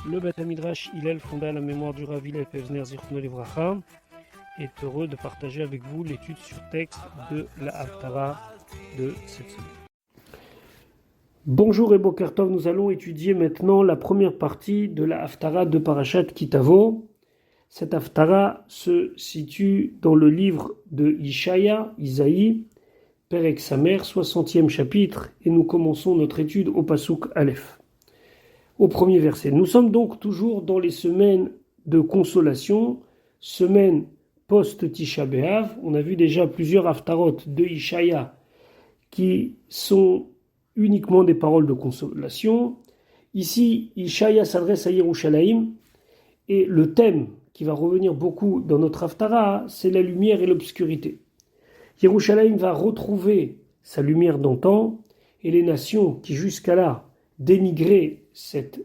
Le Beth Midrash Hillel, fondé à la mémoire du Rav Hillel Pevzner Zichrono Livracha, est heureux de partager avec vous l'étude sur texte de la Haftara de cette semaine. Bonjour et Boker Tov, nous allons étudier maintenant la première partie de la Haftara de Parashat Kitavo. Cette Haftara se situe dans le livre de Ishaya, Isaïe, Perek Samer, 60e chapitre, et nous commençons notre étude au Pasuk Aleph. Au premier verset. Nous sommes donc toujours dans les semaines de consolation, semaines post-Tisha B'Av. On a vu déjà plusieurs haftarot de Ishaya qui sont uniquement des paroles de consolation. Ici, Ishaya s'adresse à Yerushalayim et le thème qui va revenir beaucoup dans notre haftara, c'est la lumière et l'obscurité. Yerushalayim va retrouver sa lumière d'antan et les nations qui jusqu'à là dénigraient cette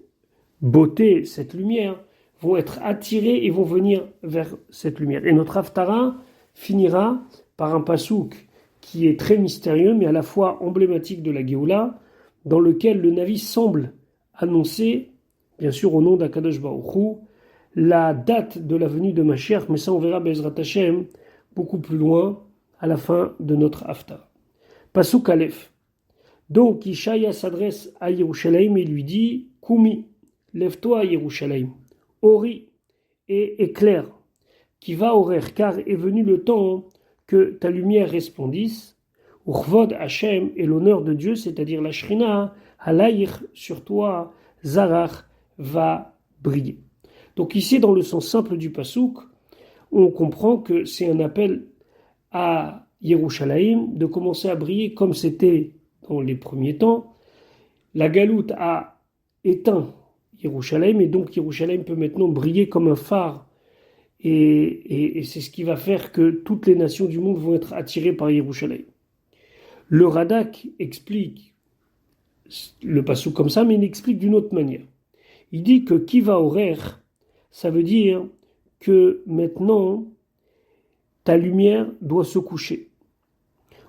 beauté, cette lumière, vont être attirés et vont venir vers cette lumière. Et notre haftara finira par un pasouk qui est très mystérieux, mais à la fois emblématique de la Géoula, dans lequel le Navi semble annoncer, bien sûr au nom d'Akadosh Baruch Hu, la date de la venue de Mashiach, mais ça on verra Bezrat Hashem beaucoup plus loin, à la fin de notre haftara. Pasouk Aleph. Donc Ishaya s'adresse à Yerushalayim et lui dit « Kumi » lève-toi, Yerushalayim, ori et éclaire, qui va horaire, car est venu le temps que ta lumière resplendisse. Urvod Hashem et l'honneur de Dieu, c'est-à-dire la Shrina, halayir sur toi, Zarach va briller. Donc ici, dans le sens simple du pasouk, on comprend que c'est un appel à Yerushalayim de commencer à briller comme c'était dans les premiers temps. La galoute a éteint Yerushalayim, et donc Yerushalayim peut maintenant briller comme un phare, et c'est ce qui va faire que toutes les nations du monde vont être attirées par Yerushalayim. Le Radak explique le passage comme ça, mais il explique d'une autre manière. Il dit que Kiva Orer, ça veut dire que maintenant ta lumière doit se coucher.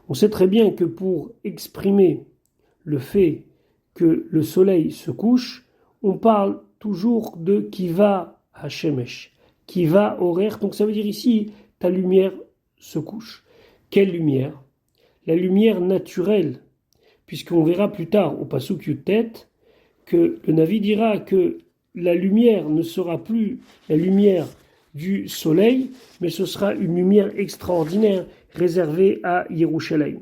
On sait très bien que pour exprimer le fait que le soleil se couche, on parle toujours de Kiva Hashemesh, Kiva horaire. Donc ça veut dire ici, ta lumière se couche. Quelle lumière? La lumière naturelle, puisqu'on verra plus tard au Pasuk Yutet que le Navi dira que la lumière ne sera plus la lumière du soleil, mais ce sera une lumière extraordinaire réservée à Yerushalayim.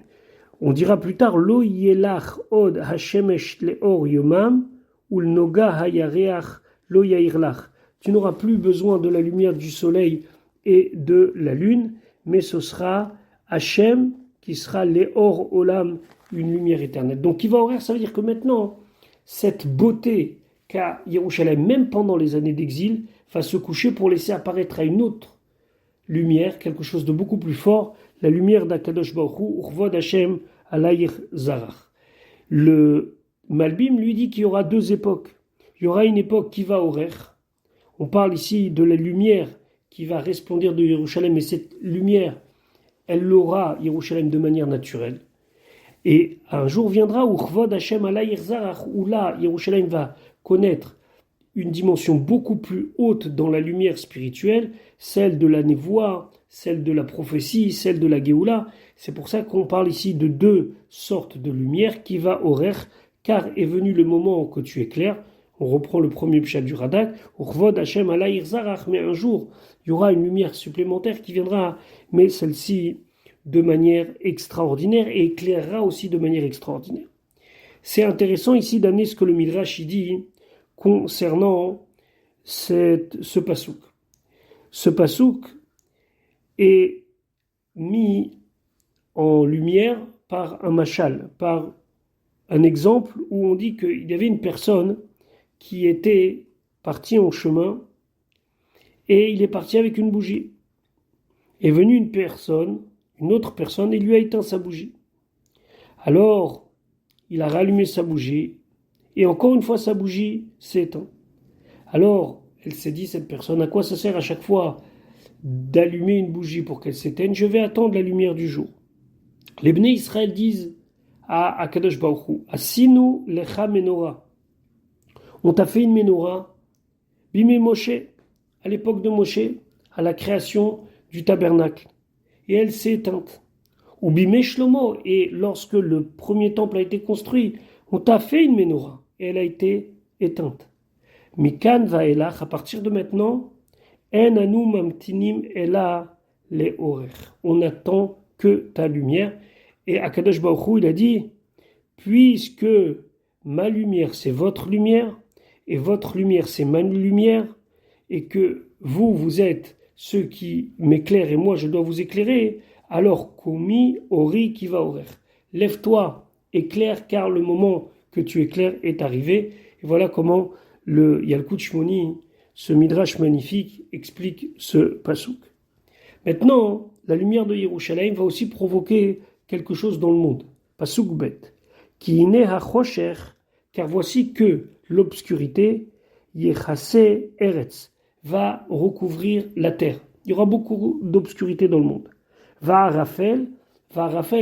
On dira plus tard Lo yelach od hashemesh leor yomam ul noga hayareach lo yairlach. Tu n'auras plus besoin de la lumière du soleil et de la lune, mais ce sera Hashem qui sera leor olam, une lumière éternelle. Donc qui va horaire, ça veut dire que maintenant cette beauté qu'a Yerushalayim, même pendant les années d'exil, va se coucher pour laisser apparaître à une autre lumière, quelque chose de beaucoup plus fort, la lumière d'Akadosh Baruch Hu, Urvod Hashem Alayir Zarach. Le Malbim lui dit qu'il y aura deux époques. Il y aura une époque qui va horaire. On parle ici de la lumière qui va resplendir de Yerushalayim, mais cette lumière, elle l'aura Yerushalayim de manière naturelle. Et un jour viendra où Urvod Hashem Alayir Zarach, où là, Yerushalayim va connaître une dimension beaucoup plus haute dans la lumière spirituelle, celle de la névoie, celle de la prophétie, celle de la Géoula. C'est pour ça qu'on parle ici de deux sortes de lumière qui va horaire, car est venu le moment que tu éclaires. On reprend le premier pshat du Radak, Urvod Hashem Alayir Zarach, mais un jour, il y aura une lumière supplémentaire qui viendra, mais celle-ci de manière extraordinaire et éclairera aussi de manière extraordinaire. C'est intéressant ici d'amener ce que le Midrash dit concernant ce pasouk. Ce pasouk est mis en lumière par un machal, par un exemple où on dit qu'il y avait une personne qui était partie en chemin et il est parti avec une bougie. Est venue une autre personne, et lui a éteint sa bougie. Alors, il a rallumé sa bougie, et encore une fois, sa bougie s'est éteinte. Alors, elle s'est dit, cette personne, à quoi ça sert à chaque fois d'allumer une bougie pour qu'elle s'éteigne? Je vais attendre la lumière du jour. Les Bnei Israël disent à Akadosh Baruch Hu, Asinu lecha menorah. On t'a fait une menorah Bimé Moshe, à l'époque de Moshe, à la création du tabernacle. Et elle s'est éteinte. Ou Bimé Shlomo, et lorsque le premier temple a été construit, on t'a fait une menorah, et elle a été éteinte. Mikan vaelach, à partir de maintenant, en anu mamtinim ela le horer. On n'attend que ta lumière. Et Akadosh Baruch Hu, il a dit, puisque ma lumière c'est votre lumière, et votre lumière c'est ma lumière, et que vous êtes ceux qui m'éclairent et moi je dois vous éclairer, alors Komi Ori qui va horer. Lève-toi, éclaire, car le moment que tu éclaires est arrivé. Et voilà comment le Yalkut Shmoni, ce midrash magnifique, explique ce pasouk. Maintenant, la lumière de Yerushalayim va aussi provoquer quelque chose dans le monde. Pasouk bet. Ki ine hachosher, car voici que l'obscurité, yechase eretz, va recouvrir la terre. Il y aura beaucoup d'obscurité dans le monde. Va'arafel,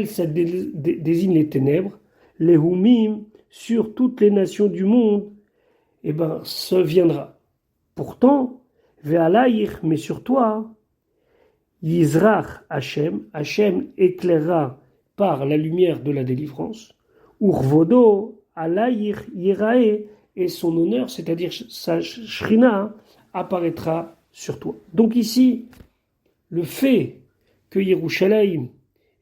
ça désigne les ténèbres. Les humim, sur toutes les nations du monde, eh ben, ça viendra. Pourtant, ve'alayich, mais sur toi, Yizrach Hashem, Hashem éclairera par la lumière de la délivrance. Urvodo, alayich yirae, et son honneur, c'est-à-dire sa shrina, apparaîtra sur toi. Donc ici, le fait que Yerushalayim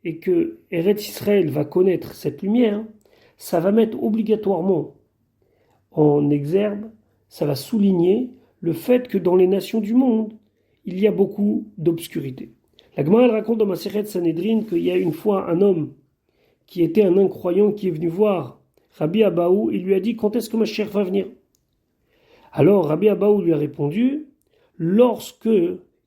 et que Eretz Israël va connaître cette lumière, ça va mettre obligatoirement en exergue, ça va souligner le fait que dans les nations du monde, il y a beaucoup d'obscurité. La Gemara elle raconte dans Masechet Sanhedrin qu'il y a une fois un homme qui était un incroyant qui est venu voir Rabbi Abaou et lui a dit quand est-ce que Mashiach va venir? Alors Rabbi Abaou lui a répondu lorsque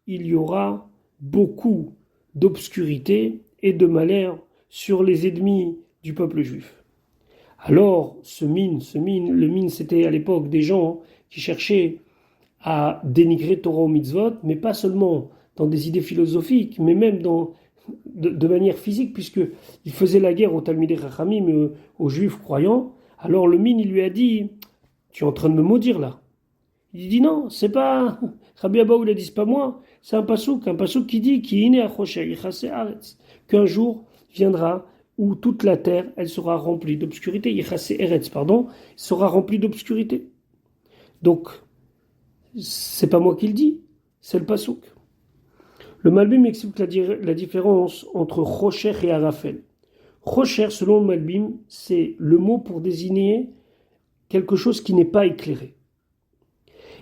il y aura beaucoup d'obscurité et de malheur sur les ennemis du peuple juif. Alors le mine c'était à l'époque des gens qui cherchaient à dénigrer Torah ou mitzvot, mais pas seulement dans des idées philosophiques, mais même de manière physique, puisqu'il faisait la guerre aux Talmidei Chachamim, aux Juifs croyants. Alors le mine, il lui a dit, tu es en train de me maudire là. Il dit non, c'est pas, Rabbi Abaou, il a dit, c'est pas moi, c'est un pasouk qui dit, qu'un jour viendra où toute la terre, elle sera remplie d'obscurité, sera remplie d'obscurité. Donc, c'est pas moi qui le dis, c'est le pasouk. Le Malbim explique la différence entre Rocher et Arafel. Rocher, selon le Malbim, c'est le mot pour désigner quelque chose qui n'est pas éclairé.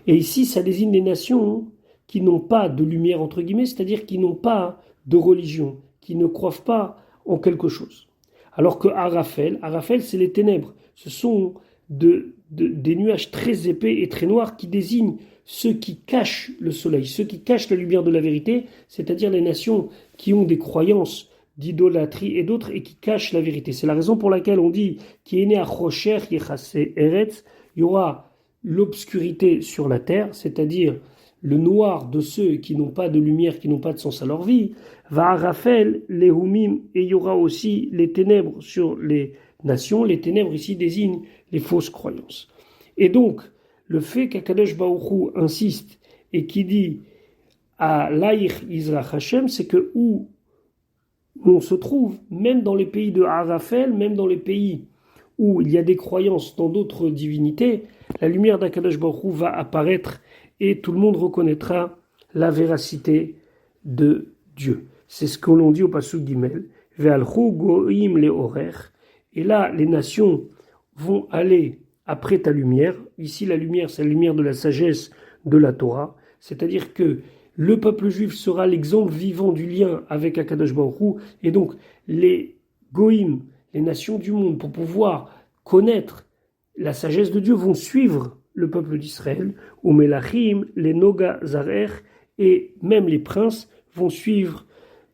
Et ici, ça désigne les nations qui n'ont pas de lumière, entre guillemets, c'est-à-dire qui n'ont pas de religion, qui ne croient pas en quelque chose. Alors que Arafel, c'est les ténèbres. Ce sont des nuages très épais et très noirs qui désignent ceux qui cachent le soleil, ceux qui cachent la lumière de la vérité, c'est-à-dire les nations qui ont des croyances d'idolâtrie et d'autres et qui cachent la vérité. C'est la raison pour laquelle on dit qu'il est né à Rocher, Eretz, il y aura l'obscurité sur la terre, c'est-à-dire le noir de ceux qui n'ont pas de lumière, qui n'ont pas de sens à leur vie, va à Raphaël, les Humim, et il y aura aussi les ténèbres sur les nations. Les ténèbres ici désignent les fausses croyances. Et donc, le fait qu'Akadosh Baruch Hu insiste et qui dit à l'Aïr Yizrach Hashem, c'est que où on se trouve, même dans les pays de Arafel, même dans les pays où il y a des croyances dans d'autres divinités, la lumière d'Akadosh Baruch Hu va apparaître et tout le monde reconnaîtra la véracité de Dieu. C'est ce que l'on dit au Pasuk Gimel. Ve'alchu go'im le'orer. Et là, les nations vont aller après ta lumière. Ici, la lumière, c'est la lumière de la sagesse de la Torah. C'est-à-dire que le peuple juif sera l'exemple vivant du lien avec Akadosh Baruch Hu. Et donc, les goïm, les nations du monde, pour pouvoir connaître la sagesse de Dieu, vont suivre le peuple d'Israël. Ou Melachim, les Noga Zarer, et même les princes vont suivre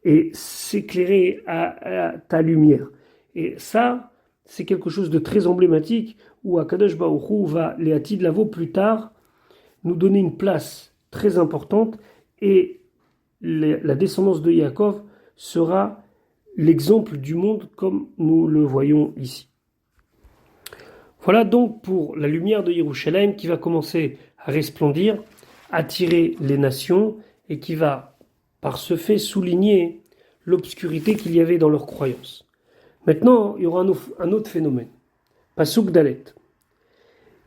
et s'éclairer à ta lumière. Et ça, c'est quelque chose de très emblématique où Akadosh Baruch Hu va, les Atid Lavo, plus tard, nous donner une place très importante et la descendance de Yaakov sera l'exemple du monde comme nous le voyons ici. Voilà donc pour la lumière de Yerushalayim qui va commencer à resplendir attirer les nations et qui va, par ce fait, souligner l'obscurité qu'il y avait dans leurs croyances. Maintenant, il y aura un autre phénomène. Pasuk Dalet.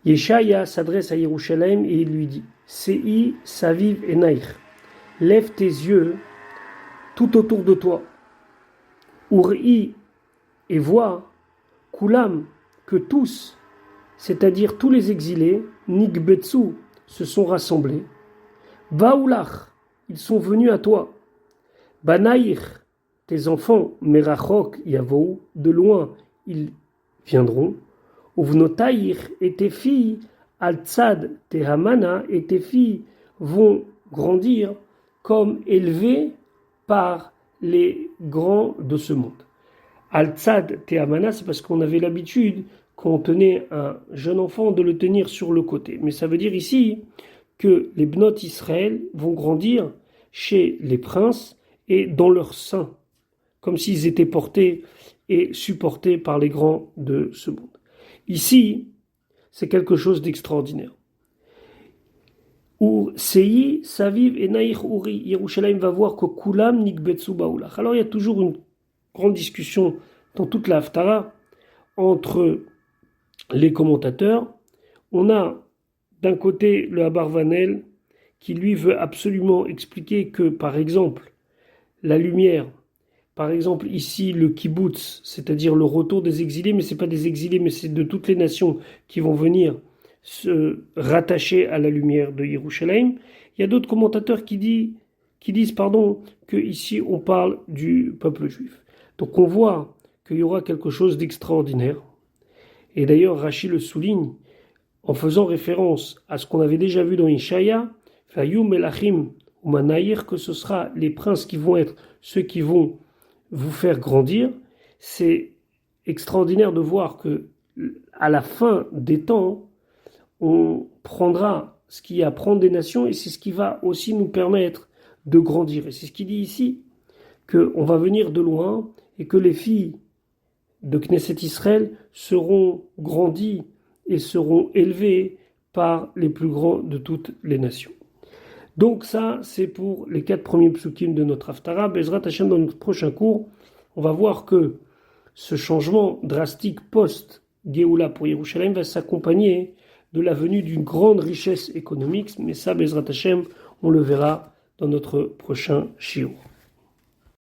Yeshaya s'adresse à Yerushalayim et il lui dit Sei Saviv Enaich, lève tes yeux tout autour de toi. Uri et vois, Kulam, que tous, c'est-à-dire tous les exilés, Nigbetsu, se sont rassemblés. Baoulach, ils sont venus à toi. Banaïr, tes enfants, Merachok, Yavou, de loin, ils viendront. Uvnotaïr, et tes filles, Al-Tzad, Tehamana, et tes filles vont grandir comme élevées par les grands de ce monde. Al-Tzad, Tehamana, c'est parce qu'on avait l'habitude, quand on tenait un jeune enfant, de le tenir sur le côté. Mais ça veut dire ici que les Bnot Israël vont grandir chez les princes et dans leur sein, comme s'ils étaient portés et supportés par les grands de ce monde. Ici, c'est quelque chose d'extraordinaire. Sei, Saviv et Naïr Uri, Yerushalayim va voir que Kulam Nikbetsu Baoulach. Alors il y a toujours une grande discussion dans toute la Haftara entre les commentateurs. On a d'un côté le Abarvanel qui lui veut absolument expliquer que, par exemple, la lumière, par exemple ici le kibbutz, c'est-à-dire le retour des exilés, mais ce n'est pas des exilés, mais c'est de toutes les nations qui vont venir se rattacher à la lumière de Yerushalayim. Il y a d'autres commentateurs qui disent que ici on parle du peuple juif. Donc on voit qu'il y aura quelque chose d'extraordinaire. Et d'ailleurs Rashi le souligne en faisant référence à ce qu'on avait déjà vu dans Ishaya, Fayu Melachim ou Manaïr, que ce sera les princes qui vont être ceux qui vont vous faire grandir. C'est extraordinaire de voir que à la fin des temps, on prendra ce qui est à prendre des nations et c'est ce qui va aussi nous permettre de grandir. Et c'est ce qu'il dit ici, qu'on va venir de loin et que les filles de Knesset Israël seront grandies et seront élevées par les plus grands de toutes les nations. Donc ça, c'est pour les 4 premiers psukim de notre Haftara. Bezrat Hashem, dans notre prochain cours, on va voir que ce changement drastique post-Géoula pour Yerushalayim va s'accompagner de la venue d'une grande richesse économique. Mais ça, Bezrat Hashem, on le verra dans notre prochain shiur.